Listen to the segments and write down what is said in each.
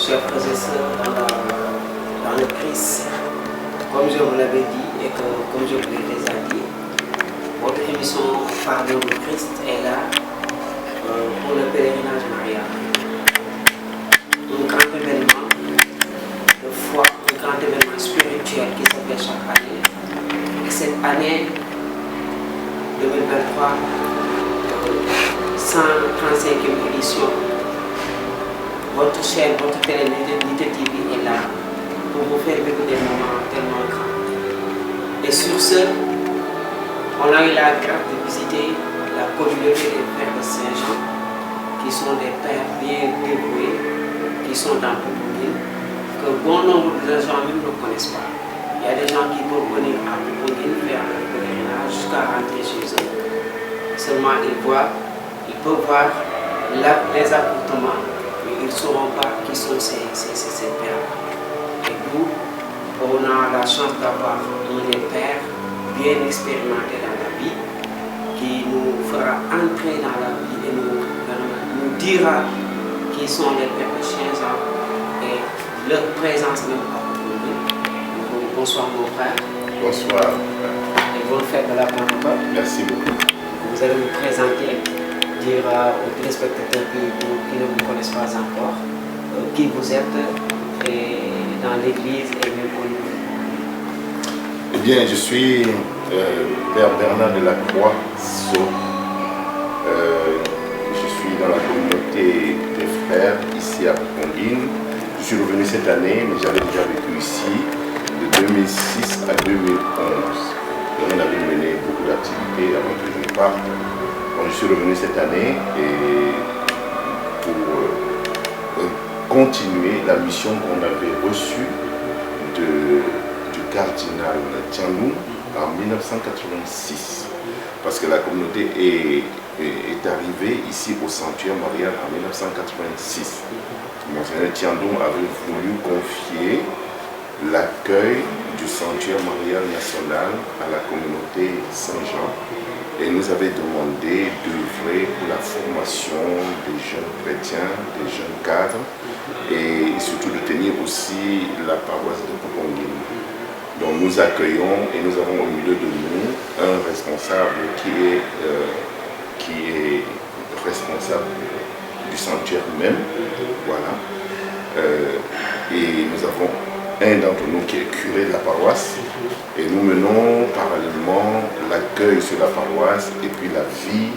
chers frères et sœurs dans le Christ. Comme je vous l'avais dit et comme je vous l'ai déjà dit, votre émission Pardon du Christ est là pour le pèlerinage marial. Un grand événement de foi, un grand événement spirituel qui se fait chaque année. Et cette année 2023, 135e édition, votre chaîne, votre télé Nité TV est là pour vous faire vivre des moments tellement grands. Et sur ce, on a eu la grâce de visiter la communauté des Pères de Saint-Jean, qui sont des pères bien dévoués, qui sont dans Poponguine, que bon nombre de gens même ne connaissent pas. Il y a des gens qui peuvent venir à Poponguine faire leur pèlerinage jusqu'à rentrer chez eux. Seulement ils peuvent voir les appartements, mais ils ne sauront pas qui sont ces pères. Et nous, on a la chance d'avoir un des pères bien expérimentés dans la vie, qui nous fera entrer dans la vie et nous dira qui sont les pères de Saint-Jean et leur présence même à Poponguine. Bonsoir mon frère. Bonsoir. Et bonne fête de la Pentecôte. Merci beaucoup. Vous allez vous présenter, dire aux téléspectateurs qui ne vous connaissent pas encore qui vous êtes et dans l'église et même au niveau. Eh bien, je suis Père Bernard de la Croix Sceaux. Je suis dans la communauté des frères ici à Poponguine. Je suis revenu cette année, mais j'avais déjà vécu ici de 2006 à 2011. Et on avait mené beaucoup d'activités avant que je ne parte. Donc, je suis revenu cette année et pour continuer la mission qu'on avait reçue du cardinal Tiandou en 1986. Parce que la communauté est arrivée ici au sanctuaire marial en 1986. Monseigneur Tiandou avait voulu confier l'accueil du sanctuaire marial national à la communauté Saint-Jean et nous avait demandé d'œuvrer pour la formation des jeunes chrétiens, des jeunes cadres et surtout de tenir aussi la paroisse de Poponguine. Donc nous accueillons et nous avons au milieu de nous un responsable qui est responsable du sanctuaire même, voilà. Et nous avons un d'entre nous qui est curé de la paroisse et nous menons parallèlement l'accueil sur la paroisse et puis la vie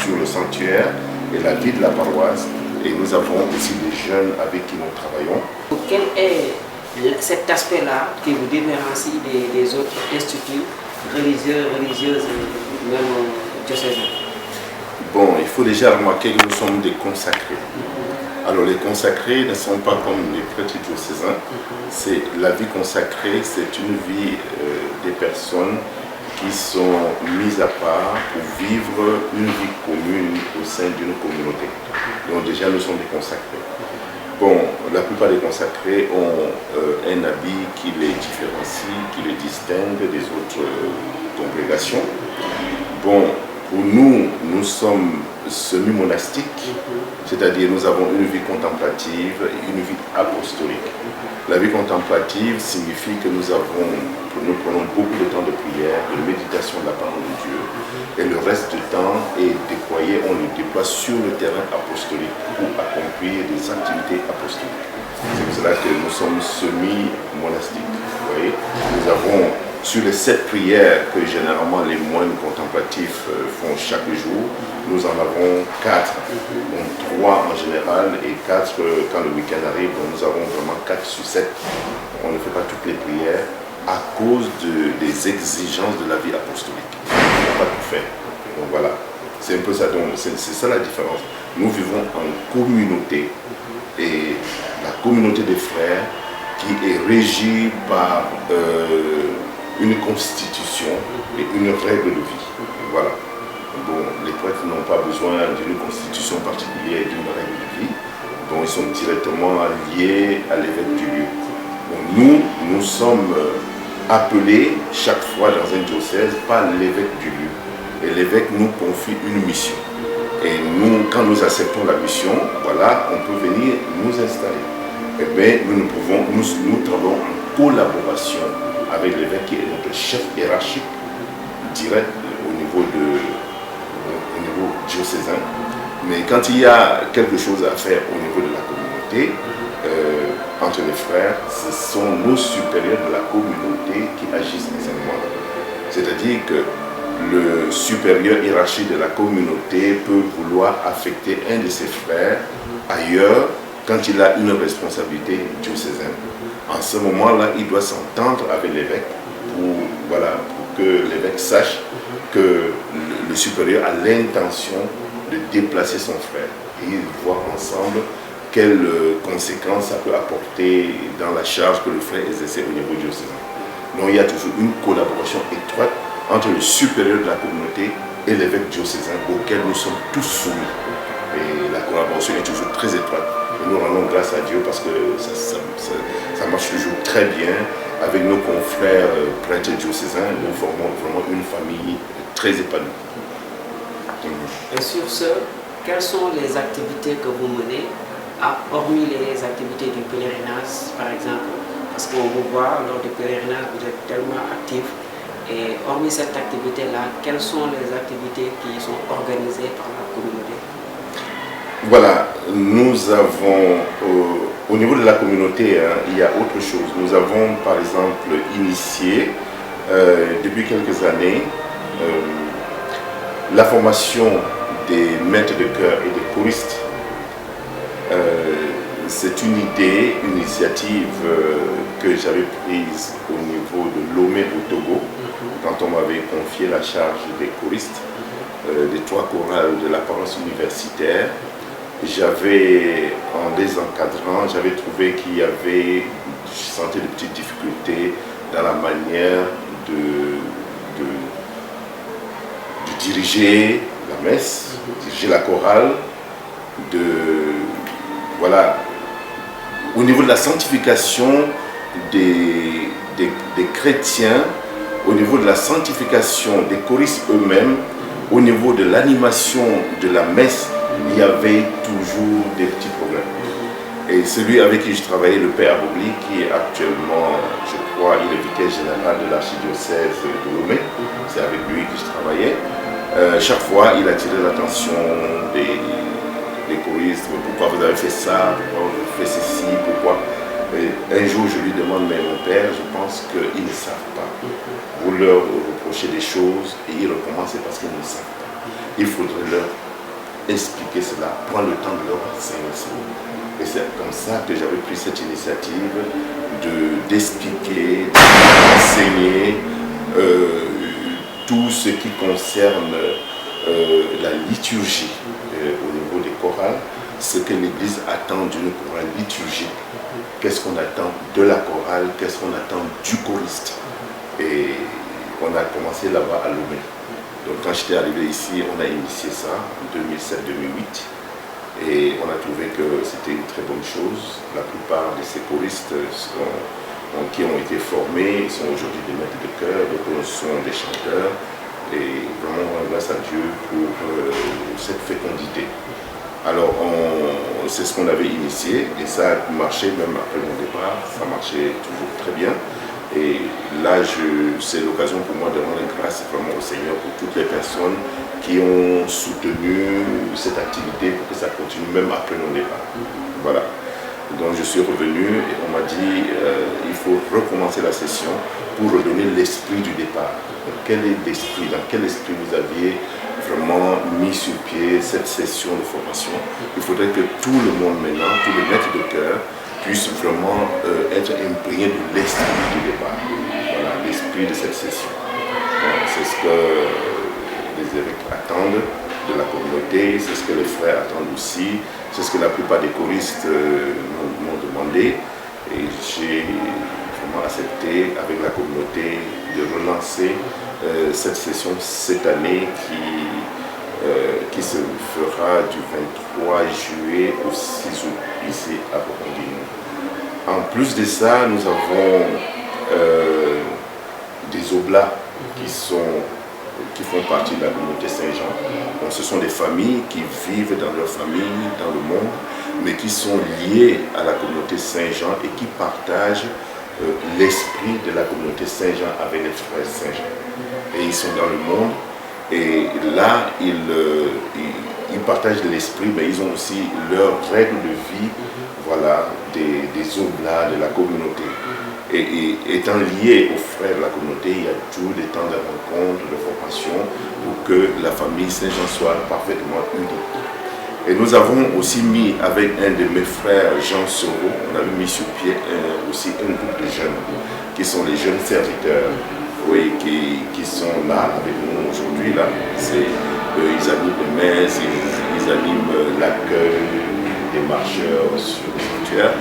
sur le sanctuaire et la vie de la paroisse et nous avons aussi des jeunes avec qui nous travaillons. Quel est cet aspect-là qui vous différencie des autres instituts religieuses et même diocésains? Bon, il faut déjà remarquer que nous sommes des consacrés. Alors les consacrés ne sont pas comme les prêtres diocésains. C'est la vie consacrée, c'est une vie des personnes qui sont mises à part pour vivre une vie commune au sein d'une communauté. Donc déjà nous sommes des consacrés. Bon, la plupart des consacrés ont un habit qui les différencie, qui les distingue des autres congrégations. Bon, pour nous, nous sommes semi-monastiques, c'est-à-dire nous avons une vie contemplative et une vie apostolique. La vie contemplative signifie que nous prenons beaucoup de temps de prière, de méditation de la parole de Dieu, et le reste du temps est déployé, on le déploie sur le terrain apostolique pour accomplir des activités apostoliques. C'est pour cela que nous sommes semi-monastiques. Vous voyez, nous avons sur les 7 prières que généralement les moines contemplatifs font chaque jour, nous en avons 4, donc 3 en général et 4 quand le week-end arrive, donc nous avons vraiment 4 sur 7. On ne fait pas toutes les prières à cause des exigences de la vie apostolique. On ne peut pas tout faire. Donc voilà, c'est un peu ça, c'est ça la différence. Nous vivons en communauté et la communauté des frères qui est régie par une constitution et une règle de vie. Voilà. Bon, les prêtres n'ont pas besoin d'une constitution particulière et d'une règle de vie. Donc ils sont directement liés à l'évêque du lieu. Donc nous sommes appelés chaque fois dans un diocèse par l'évêque du lieu. Et l'évêque nous confie une mission. Et nous, quand nous acceptons la mission, voilà, on peut venir nous installer. eh bien, nous travaillons en collaboration avec l'évêque qui est notre chef hiérarchique direct au niveau diocésain. Mais quand il y a quelque chose à faire au niveau de la communauté, entre les frères, ce sont nos supérieurs de la communauté qui agissent aisément. C'est-à-dire que le supérieur hiérarchique de la communauté peut vouloir affecter un de ses frères ailleurs quand il a une responsabilité diocésaine. En ce moment-là, il doit s'entendre avec l'évêque pour que l'évêque sache que le supérieur a l'intention de déplacer son frère. Et ils voient ensemble quelles conséquences ça peut apporter dans la charge que le frère exerce au niveau diocésain. Donc il y a toujours une collaboration étroite entre le supérieur de la communauté et l'évêque diocésain auquel nous sommes tous soumis. Et la collaboration est toujours très étroite. Et nous rendons grâce à Dieu parce que ça marche toujours très bien. Avec nos confrères prêtres diocésains, nous formons vraiment une famille très épanouie. Et sur ce, quelles sont les activités que vous menez, hormis les activités du pèlerinage par exemple? Parce qu'on vous voit lors du pèlerinage, vous êtes tellement actifs. Et hormis cette activité-là, quelles sont les activités qui sont organisées par la communauté? Voilà, nous avons, au niveau de la communauté, il y a autre chose. Nous avons par exemple initié, depuis quelques années, la formation des maîtres de chœur et des choristes. C'est une idée, une initiative que j'avais prise au niveau de Lomé au Togo, quand on m'avait confié la charge des choristes, des 3 chorales de la paroisse universitaire. J'avais, en les encadrant, j'avais trouvé qu'il y avait, je sentais de petites difficultés dans la manière de diriger la messe, diriger la chorale, au niveau de la sanctification des chrétiens, au niveau de la sanctification des choristes eux-mêmes, au niveau de l'animation de la messe, il y avait toujours des petits problèmes. Et celui avec qui je travaillais, le père Abobli, qui est actuellement, je crois, il est vicaire général de l'archidiocèse de Lomé, c'est avec lui que je travaillais. Chaque fois, il attirait l'attention des choristes. Pourquoi vous avez fait ça? Pourquoi vous avez fait ceci? Pourquoi? Et un jour, je lui demande, mais mon père, je pense qu'ils ne savent pas. Vous leur reprochez des choses et ils recommencent parce qu'ils ne savent pas. Il faudrait leur expliquer cela, prendre le temps de leur enseigner cela. Et c'est comme ça que j'avais pris cette initiative d'expliquer, d'enseigner tout ce qui concerne la liturgie au niveau des chorales, ce que l'Église attend d'une chorale liturgique, qu'est-ce qu'on attend de la chorale, qu'est-ce qu'on attend du choriste. Et on a commencé là-bas à Lomé. Donc quand j'étais arrivé ici, on a initié ça en 2007-2008 et on a trouvé que c'était une très bonne chose. La plupart de ces choristes qui ont été formés sont aujourd'hui des maîtres de chœur, donc sont des chanteurs. Et vraiment, grâce à Dieu pour cette fécondité. Alors, c'est ce qu'on avait initié et ça a marché même après mon départ, ça marchait toujours très bien. Et là, c'est l'occasion pour moi de rendre grâce vraiment au Seigneur pour toutes les personnes qui ont soutenu cette activité pour que ça continue même après mon départ. Voilà. Donc je suis revenu et on m'a dit il faut recommencer la session pour redonner l'esprit du départ. Donc, quel est l'esprit? Dans quel esprit vous aviez vraiment mis sur pied cette session de formation? Il faudrait que tout le monde maintenant, tous les maîtres de chœur, puissent vraiment être imprégnés de l'esprit du départ. Voilà, l'esprit de cette session. C'est ce que les évêques attendent de la communauté, c'est ce que les frères attendent aussi, c'est ce que la plupart des choristes m'ont demandé. Et j'ai vraiment accepté avec la communauté de relancer cette session cette année qui se fera du 23 juillet au 6 août ici à Bokondine. En plus de ça, nous avons des oblats qui font partie de la communauté Saint-Jean. Donc ce sont des familles qui vivent dans leur famille, dans le monde, mais qui sont liés à la communauté Saint-Jean et qui partagent l'esprit de la communauté Saint-Jean avec les frères Saint-Jean. Et ils sont dans le monde, et là, ils partagent l'esprit, mais ils ont aussi leurs règles de vie, voilà, des oblats de la communauté. Et étant liés aux frères de la communauté, il y a toujours des temps de rencontre, de formation, pour que la famille Saint-Jean soit parfaitement unie. Et nous avons aussi mis, avec un de mes frères, Jean Soro, on avait mis sur pied aussi un groupe de jeunes, qui sont les jeunes serviteurs, oui, qui sont là avec nous aujourd'hui. Là. Ils animent les messes, ils animent l'accueil des marcheurs sur le sanctuaire.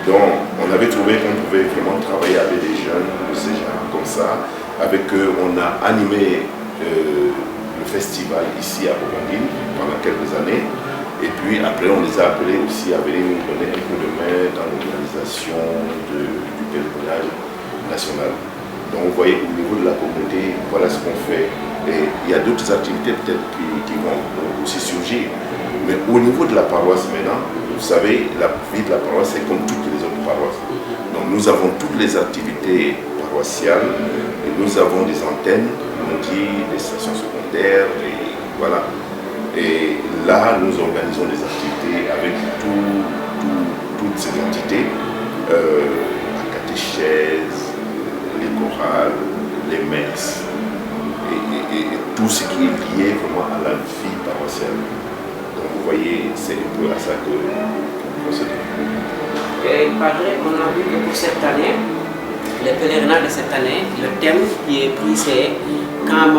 Donc, on avait trouvé qu'on pouvait vraiment travailler avec des jeunes de ces gens comme ça. Avec eux, on a animé le festival ici à Bougainville pendant quelques années. Et puis après, on les a appelés aussi à venir nous donner un coup de main dans l'organisation du pèlerinage national. Donc, vous voyez, au niveau de la communauté, voilà ce qu'on fait. Et il y a d'autres activités peut-être qui vont aussi surgir. Mais au niveau de la paroisse maintenant, vous savez, la vie de la paroisse est comme toutes les autres paroisses. Donc nous avons toutes les activités paroissiales, et nous avons des antennes, on dit, des stations secondaires, et voilà. Et là, nous organisons des activités avec toutes ces entités, la catéchèse, les chorales, les messes, et tout ce qui est lié vraiment à la vie paroissiale. Donc vous voyez, c'est un peu à ça que nous procédons. Et Padre, on a vu que pour cette année, le pèlerinage de cette année, le thème qui est pris, c'est quand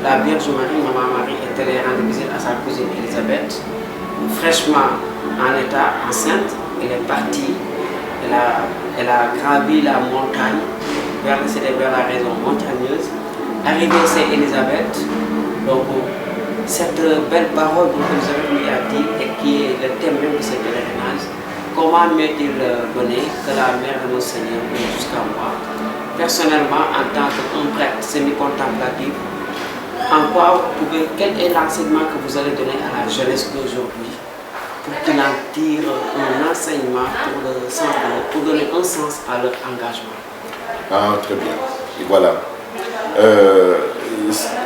la Vierge Maman Marie est allée rendre visite à sa cousine Elisabeth, fraîchement en état enceinte, elle est partie, elle a gravi la montagne vers la région montagneuse. Arrivée c'est Elisabeth, donc cette belle parole dont Elisabeth lui a dit et qui est le thème même de ce pèlerinage, comment m'est-il donné que la mère de notre Seigneur vienne jusqu'à moi? Personnellement, en tant qu'un prêtre semi-contemplatif, quel est l'enseignement que vous allez donner à la jeunesse d'aujourd'hui pour qu'il en tire un enseignement pour donner un sens à leur engagement? Ah, très bien. Et voilà.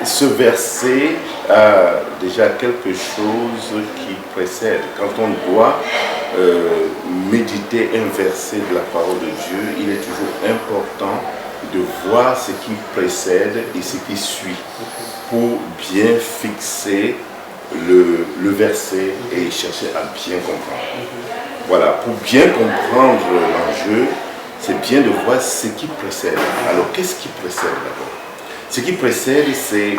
Ce verset a déjà quelque chose qui précède. Quand on doit méditer un verset de la parole de Dieu, il est toujours important de voir ce qui précède et ce qui suit pour bien fixer le verset et chercher à bien comprendre. Voilà, pour bien comprendre l'enjeu, c'est bien de voir ce qui précède. Alors, qu'est-ce qui précède d'abord? Ce qui précède, c'est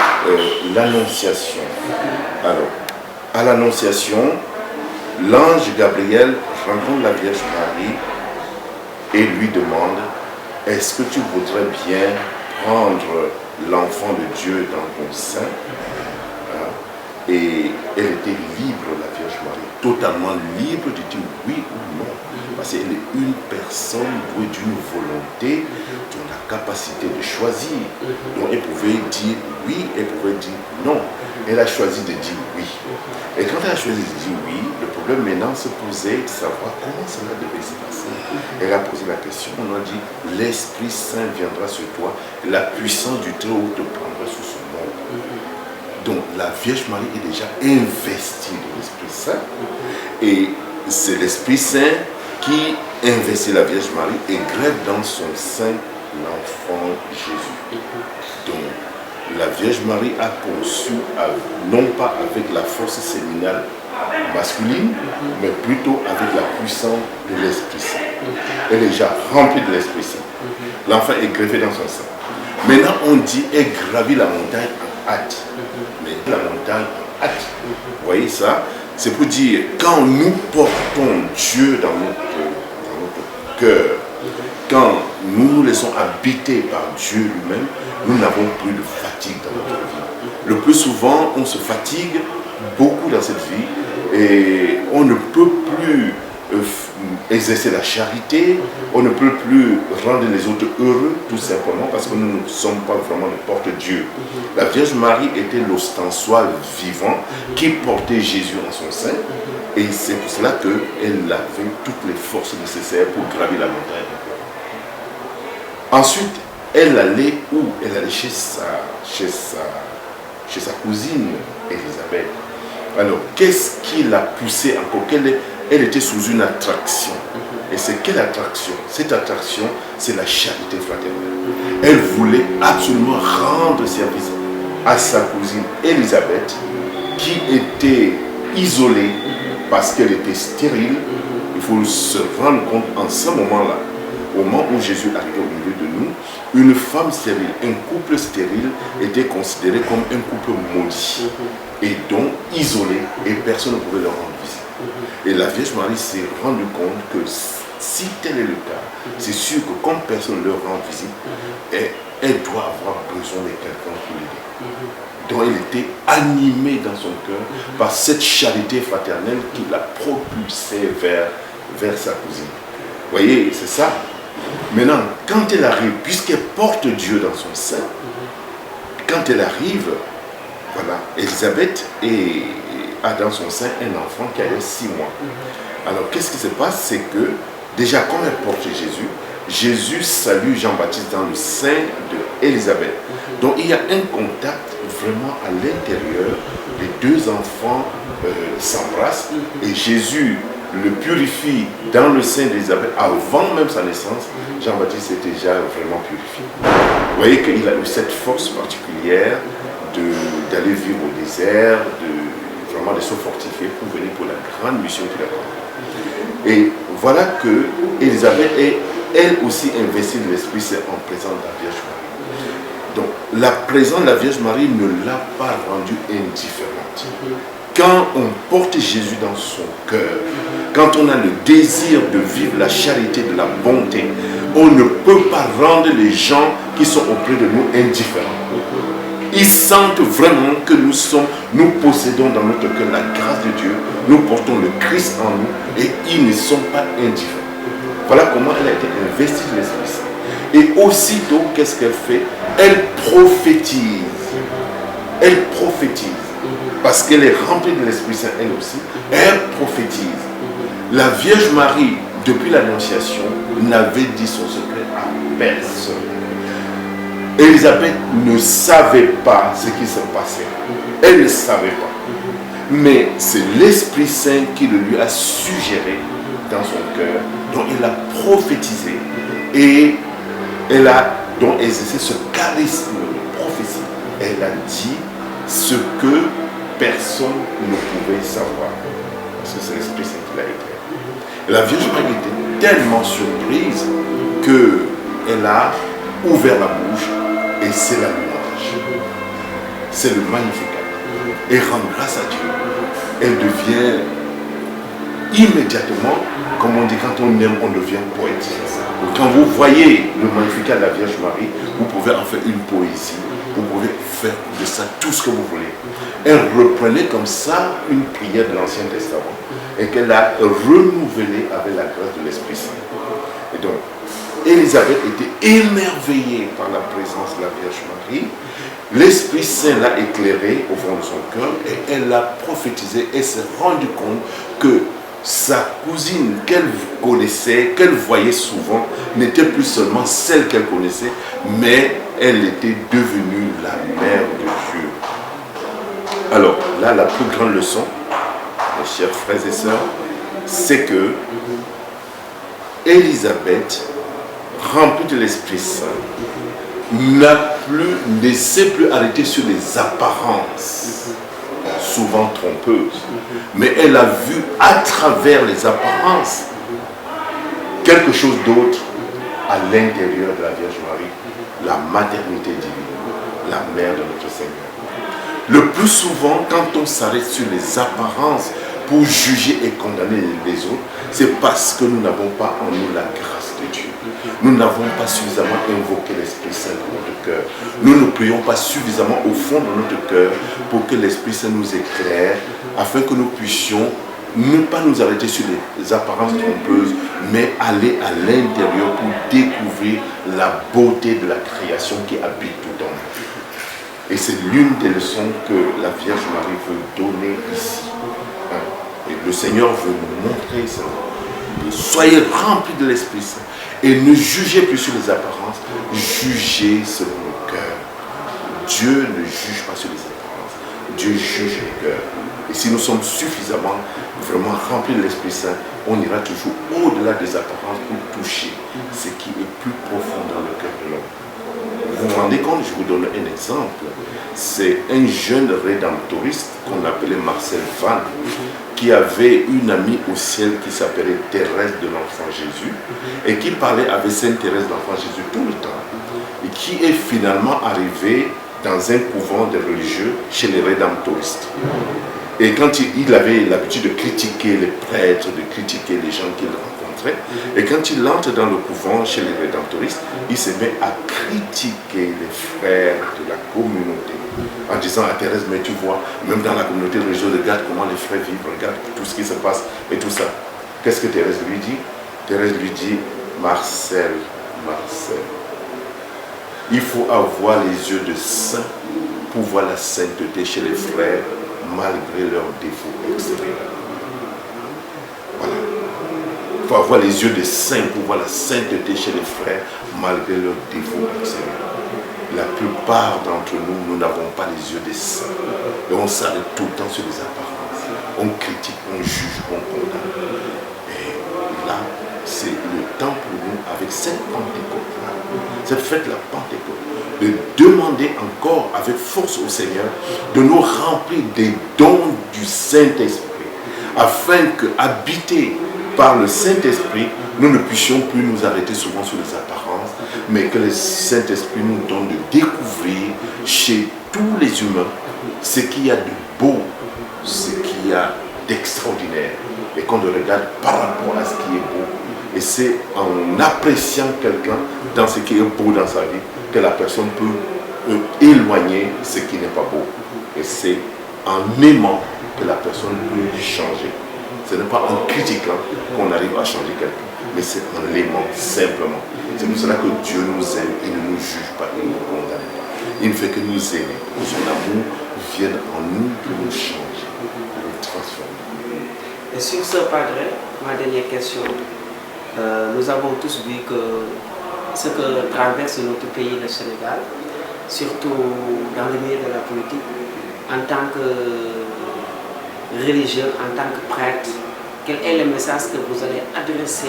l'Annonciation. Alors, à l'Annonciation, l'ange Gabriel rencontre la Vierge Marie et lui demande: est-ce que tu voudrais bien prendre l'enfant de Dieu dans ton sein? Et elle était libre, la Vierge Marie, totalement libre de dire oui ou non. Parce qu'elle est une personne douée d'une volonté, d'une capacité de choisir. Donc elle pouvait dire oui, elle pouvait dire non. Elle a choisi de dire oui. Et quand elle a choisi de dire oui, le problème maintenant se posait de savoir comment cela devait se passer. Elle a posé la question, on a dit: l'Esprit Saint viendra sur toi, et la puissance du Très-Haut te prendra sous son nom. Donc la Vierge Marie est déjà investie de l'Esprit Saint, et c'est l'Esprit Saint qui investit la Vierge Marie et grève dans son sein l'enfant Jésus. Donc la Vierge Marie a conçu, non pas avec la force séminale masculine, mais plutôt avec la puissance de l'Esprit Saint. Elle est déjà remplie de l'Esprit Saint. L'enfant est greffé dans son sein. Maintenant on dit: elle gravit la montagne en hâte. Mais la montagne en hâte, vous voyez ça? C'est pour dire, quand nous portons Dieu dans notre cœur, quand nous nous laissons habiter par Dieu lui-même, nous n'avons plus de fatigue dans notre vie. Le plus souvent, on se fatigue beaucoup dans cette vie et on ne peut plus exercer la charité, on ne peut plus rendre les autres heureux, tout simplement, parce que nous ne sommes pas vraiment le porte-Dieu. La Vierge Marie était l'ostensoir vivant qui portait Jésus en son sein, et c'est pour cela qu'elle avait toutes les forces nécessaires pour gravir la montagne. Ensuite, elle allait où? Elle allait chez sa cousine Élisabeth. Alors, qu'est-ce qui l'a poussée encore? Elle était sous une attraction. Et c'est quelle attraction? Cette attraction, c'est la charité fraternelle. Elle voulait absolument rendre service à sa cousine Élisabeth, qui était isolée parce qu'elle était stérile. Il faut se rendre compte en ce moment-là, au moment où Jésus arrivait au milieu de nous, une femme stérile, un couple stérile était considéré comme un couple maudit et donc isolé, et personne ne pouvait leur rendre visite. Et la Vierge Marie s'est rendue compte que si tel est le cas, c'est sûr que comme personne ne leur rend visite, elle doit avoir besoin de quelqu'un pour l'aider. Donc elle était animée dans son cœur par cette charité fraternelle qui la propulsait vers sa cousine. Vous voyez, c'est ça. Maintenant, quand elle arrive, puisqu'elle porte Dieu dans son sein, quand elle arrive, voilà, Élisabeth a dans son sein un enfant qui avait 6 mois. Alors, qu'est-ce qui se passe? C'est que, déjà, comme elle porte Jésus, Jésus salue Jean-Baptiste dans le sein d'Élisabeth. Donc, il y a un contact vraiment à l'intérieur. Les deux enfants s'embrassent et Jésus le purifie dans le sein d'Élisabeth avant même sa naissance. Jean-Baptiste était déjà vraiment purifié. Vous voyez qu'il a eu cette force particulière d'aller vivre au désert, vraiment de se fortifier pour venir pour la grande mission qu'il a faite. Et voilà que Élisabeth est elle aussi investie de l'Esprit Saint en présence de la Vierge Marie. Donc la présence de la Vierge Marie ne l'a pas rendue indifférente. Quand on porte Jésus dans son cœur, quand on a le désir de vivre la charité, de la bonté, on ne peut pas rendre les gens qui sont auprès de nous indifférents. Ils sentent vraiment que nous possédons dans notre cœur la grâce de Dieu, nous portons le Christ en nous et ils ne sont pas indifférents. Voilà comment elle a été investie de l'Esprit Saint. Et aussitôt, qu'est-ce qu'elle fait? Elle prophétise. Elle prophétise. Parce qu'elle est remplie de l'Esprit Saint, elle aussi. Elle prophétise. La Vierge Marie, depuis l'Annonciation, n'avait dit son secret à personne. Élisabeth ne savait pas ce qui se passait. Elle ne savait pas. Mais c'est l'Esprit Saint qui le lui a suggéré dans son cœur. Donc il a prophétisé. Et elle a donc exercé ce charisme de prophétie. Elle a dit ce que personne ne pouvait savoir. Parce que c'est l'Esprit Saint qui l'a éclairé. La Vierge Marie était tellement surprise qu'elle a ouvert la bouche et c'est la louange. C'est le Magnificat. Elle rend grâce à Dieu. Elle devient immédiatement, comme on dit, quand on aime, on devient poète. Quand vous voyez le Magnificat de la Vierge Marie, vous pouvez en faire une poésie. Vous pouvez faire de ça tout ce que vous voulez. Elle reprenait comme ça une prière de l'Ancien Testament et qu'elle a renouvelée avec la grâce de l'Esprit Saint. Et donc, Élisabeth était émerveillée par la présence de la Vierge Marie. L'Esprit Saint l'a éclairée au fond de son cœur et elle a prophétisé et s'est rendue compte que sa cousine qu'elle connaissait, qu'elle voyait souvent, n'était plus seulement celle qu'elle connaissait, mais elle était devenue la mère de Dieu. Alors là, la plus grande leçon, mes chers frères et sœurs, c'est que Élisabeth, remplie de l'Esprit Saint, ne s'est plus arrêtée sur les apparences, souvent trompeuses, mais elle a vu à travers les apparences quelque chose d'autre à l'intérieur de la Vierge Marie, la maternité divine, la mère de notre Seigneur. Le plus souvent, quand on s'arrête sur les apparences pour juger et condamner les autres, c'est parce que nous n'avons pas en nous la grâce de Dieu. Nous n'avons pas suffisamment invoqué l'Esprit Saint dans notre cœur. Nous ne prions pas suffisamment au fond de notre cœur pour que l'Esprit Saint nous éclaire, afin que nous puissions ne pas nous arrêter sur les apparences trompeuses, mais aller à l'intérieur pour découvrir la beauté de la création qui habite tout en nous. Et c'est l'une des leçons que la Vierge Marie veut donner ici. Et le Seigneur veut nous montrer ça. Soyez remplis de l'Esprit Saint et ne jugez plus sur les apparences, jugez selon le cœur. Dieu ne juge pas sur les apparences, Dieu juge les cœurs. Et si nous sommes suffisamment, vraiment remplis de l'Esprit Saint, on ira toujours au-delà des apparences pour toucher ce qui est plus profond dans le cœur de l'homme. Vous vous rendez compte, je vous donne un exemple. C'est un jeune rédemptoriste qu'on appelait Marcel Vann, qui avait une amie au ciel qui s'appelait Thérèse de l'Enfant Jésus, et qui parlait avec Sainte Thérèse de l'Enfant Jésus tout le temps, et qui est finalement arrivé dans un couvent de religieux chez les rédemptoristes. Et quand il avait l'habitude de critiquer les prêtres, de critiquer les gens qu'il rencontrait, et quand il entre dans le couvent chez les rédemptoristes, il se met à critiquer les frères de la communauté, en disant à Thérèse, mais tu vois, même dans la communauté religieuse, regarde comment les frères vivent, regarde tout ce qui se passe et tout ça. Qu'est-ce que Thérèse lui dit? Thérèse lui dit, Marcel, il faut avoir les yeux de saint pour voir la sainteté chez les frères, malgré leurs défauts extérieurs. Voilà. Il faut avoir les yeux de saint pour voir la sainteté chez les frères, malgré leurs défauts extérieurs. La plupart d'entre nous, nous n'avons pas les yeux des saints. Et on s'arrête tout le temps sur les apparences. On critique, on juge, on condamne. Et là, c'est le temps pour nous, avec cette Pentecôte-là, cette fête-la Pentecôte, de demander encore avec force au Seigneur de nous remplir des dons du Saint-Esprit, afin que, habités par le Saint-Esprit, nous ne puissions plus nous arrêter souvent sur les apparences, mais que le Saint-Esprit nous donne de découvrir chez tous les humains ce qu'il y a de beau, ce qu'il y a d'extraordinaire, et qu'on le regarde par rapport à ce qui est beau. Et c'est en appréciant quelqu'un dans ce qui est beau dans sa vie que la personne peut éloigner ce qui n'est pas beau. Et c'est en aimant que la personne peut changer. Ce n'est pas en critiquant qu'on arrive à changer quelqu'un, mais c'est en l'aimant simplement. C'est pour cela que Dieu nous aime, il ne nous juge pas, il ne nous condamne pas. Il ne fait que nous aimer, que son amour vienne en nous pour nous changer, pour nous transformer. Et sur ce, Padre, ma dernière question. Nous avons tous vu que ce que traverse notre pays, le Sénégal, surtout dans le milieu de la politique, en tant que religieux, en tant que prêtre, quel est le message que vous allez adresser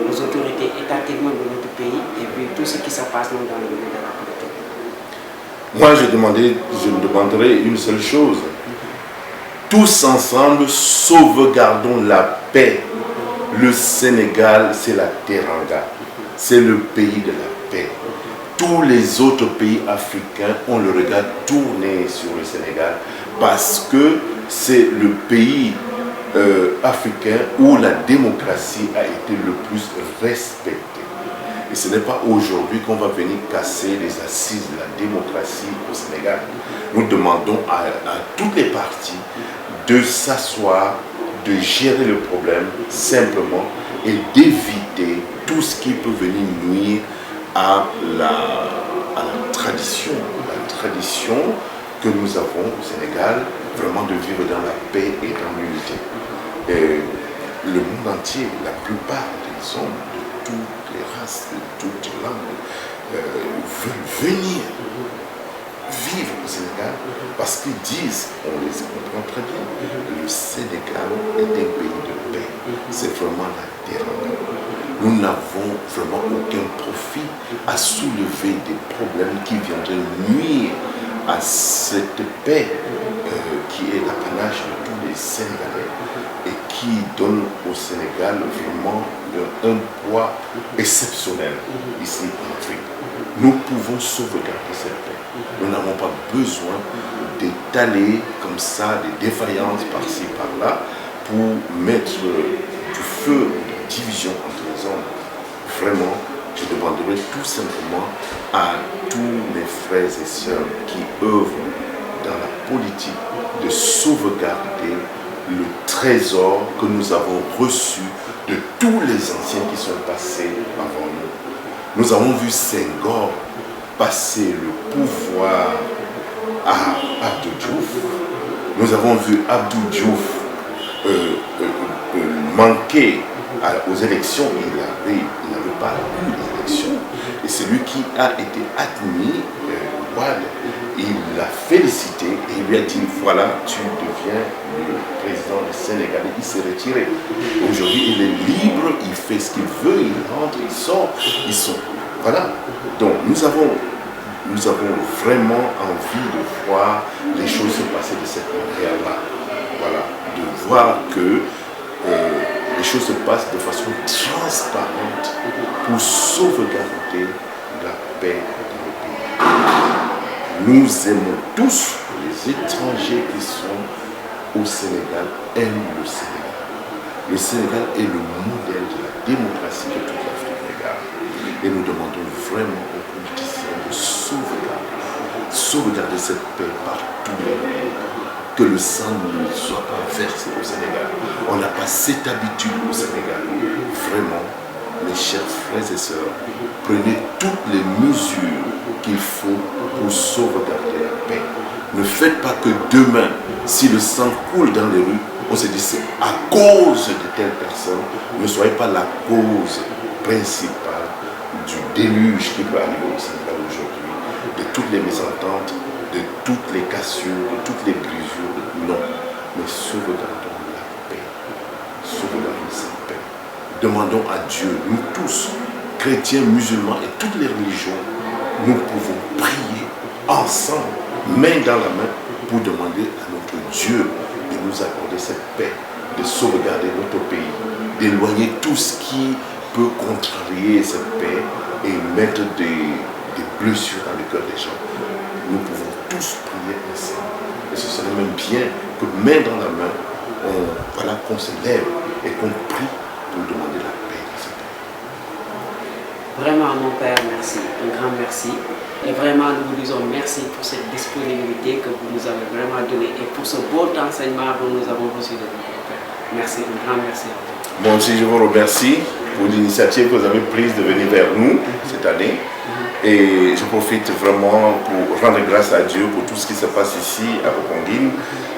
aux autorités étatiques de notre pays et puis tout ce qui se passe dans le milieu de la politique? Moi, je demanderai une seule chose. Tous ensemble, sauvegardons la paix. Le Sénégal, c'est la Teranga, c'est le pays de la paix. Tous les autres pays africains ont le regard tourné sur le Sénégal parce que c'est le pays africain où la démocratie a été le plus respectée. Et ce n'est pas aujourd'hui qu'on va venir casser les assises de la démocratie au Sénégal. Nous demandons à toutes les parties de s'asseoir, de gérer le problème simplement et d'éviter tout ce qui peut venir nuire à la tradition que nous avons au Sénégal, vraiment de vivre dans la paix et dans l'unité. Et le monde entier, la plupart des hommes de toutes les races, de toutes les langues, veulent venir vivre au Sénégal parce qu'ils disent, on les comprend très bien, le Sénégal est un pays de paix. C'est vraiment la terre. Nous n'avons vraiment aucun profit à soulever des problèmes qui viendraient nuire à cette paix qui est l'apanage de tous les Sénégalais et qui donne au Sénégal vraiment un poids exceptionnel ici en Afrique. Nous pouvons sauvegarder cette paix. Nous n'avons pas besoin d'étaler comme ça des défaillances par-ci, par-là pour mettre du feu, de division entre les hommes. Vraiment, je demanderai tout simplement à tous mes frères et sœurs qui œuvrent dans la politique de sauvegarder le trésor que nous avons reçu de tous les anciens qui sont passés avant nous. Nous avons vu Senghor passer le pouvoir à Abdou Diouf. Nous avons vu Abdou Diouf manquer aux élections. Il n'avait pas eu d'élection. Et c'est lui qui a été admis, Wade. Il l'a félicité et il lui a dit, voilà, tu deviens le président du Sénégal. Et il s'est retiré. Aujourd'hui, il est libre, il fait ce qu'il veut, il rentre, il sort. Voilà. Donc, nous avons vraiment envie de voir les choses se passer de cette manière-là. Voilà. De voir que les choses se passent de façon transparente pour sauvegarder la paix dans le pays. Nous aimons tous, les étrangers qui sont au Sénégal aiment le Sénégal. Le Sénégal est le modèle de la démocratie que toute l'Afrique regarde. Et nous demandons vraiment aux politiciens de sauvegarder cette paix par tous les moyens. Que le sang ne soit pas versé au Sénégal. On n'a pas cette habitude au Sénégal. Vraiment, mes chers frères et sœurs, prenez toutes les mesures qu'il faut pour sauvegarder la paix. Ne faites pas que demain, si le sang coule dans les rues, on se dit c'est à cause de telle personne. Ne soyez pas la cause principale du déluge qui peut arriver au Sénégal aujourd'hui, de toutes les mésententes, de toutes les cassures, de toutes les brisures. Non, mais sauvegardons la paix. Sauvegardons cette paix. Demandons à Dieu, nous tous, chrétiens, musulmans et toutes les religions, nous pouvons prier ensemble, main dans la main, pour demander à notre Dieu de nous accorder cette paix, de sauvegarder notre pays, d'éloigner tout ce qui peut contrarier cette paix et mettre des blessures dans le cœur des gens. Nous pouvons tous prier ensemble. Et ce serait même bien que main dans la main, qu'on se lève et qu'on prie pour demander la paix dans ce pays. Vraiment, mon Père, merci. Un grand merci. Et vraiment, nous vous disons merci pour cette disponibilité que vous nous avez vraiment donnée et pour ce beau enseignement dont nous avons reçu de votre Père. Merci, un grand merci à vous. Moi aussi, je vous remercie pour l'initiative que vous avez prise de venir vers nous cette année. Et je profite vraiment pour rendre grâce à Dieu pour tout ce qui se passe ici à Popenguine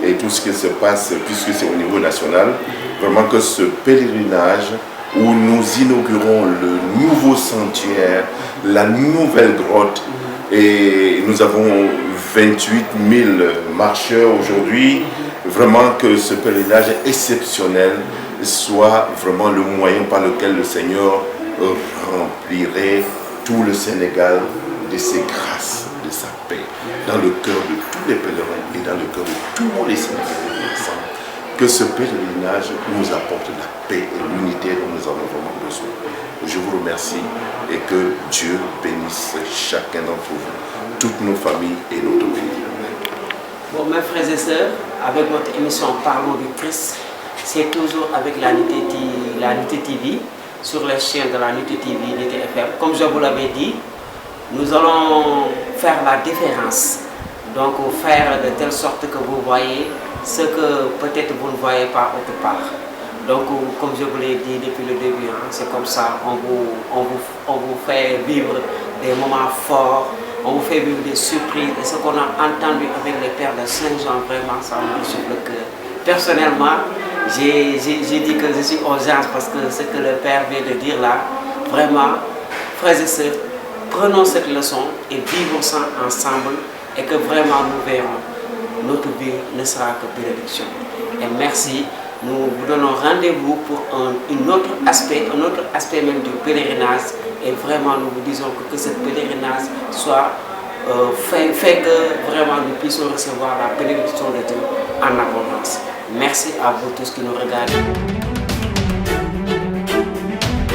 et tout ce qui se passe, puisque c'est au niveau national. Vraiment que ce pèlerinage où nous inaugurons le nouveau sanctuaire, la nouvelle grotte, et nous avons 28 000 marcheurs aujourd'hui. Vraiment que ce pèlerinage exceptionnel soit vraiment le moyen par lequel le Seigneur remplirait tout le Sénégal de ses grâces, de sa paix, dans le cœur de tous les pèlerins et dans le cœur de tous les Sénégalais ensemble. Que ce pèlerinage nous apporte la paix et l'unité dont nous avons vraiment besoin. Je vous remercie et que Dieu bénisse chacun d'entre vous, toutes nos familles et notre pays. Bon, mes frères et sœurs, avec votre émission Parlons du Christ, c'est toujours avec la Nité TV, sur les chaînes de la Nité TV, Nité FM. Comme je vous l'avais dit, nous allons faire la différence. Donc, faire de telle sorte que vous voyez ce que peut-être vous ne voyez pas autre part. Donc, comme je vous l'ai dit depuis le début, c'est comme ça, on vous fait vivre des moments forts, on vous fait vivre des surprises. Et ce qu'on a entendu avec les pères de Saint-Jean, vraiment, ça me touche le cœur. Personnellement, j'ai dit que je suis aux anges parce que ce que le Père vient de dire là, vraiment, frères et sœurs, prenons cette leçon et vivons ça ensemble et que vraiment nous verrons. Notre vie ne sera que bénédiction. Et merci. Nous vous donnons rendez-vous pour un autre aspect même du pèlerinage. Et vraiment, nous vous disons que ce pèlerinage soit fait que vraiment nous puissions recevoir la bénédiction de Dieu en abondance. Merci à vous tous qui nous regardez.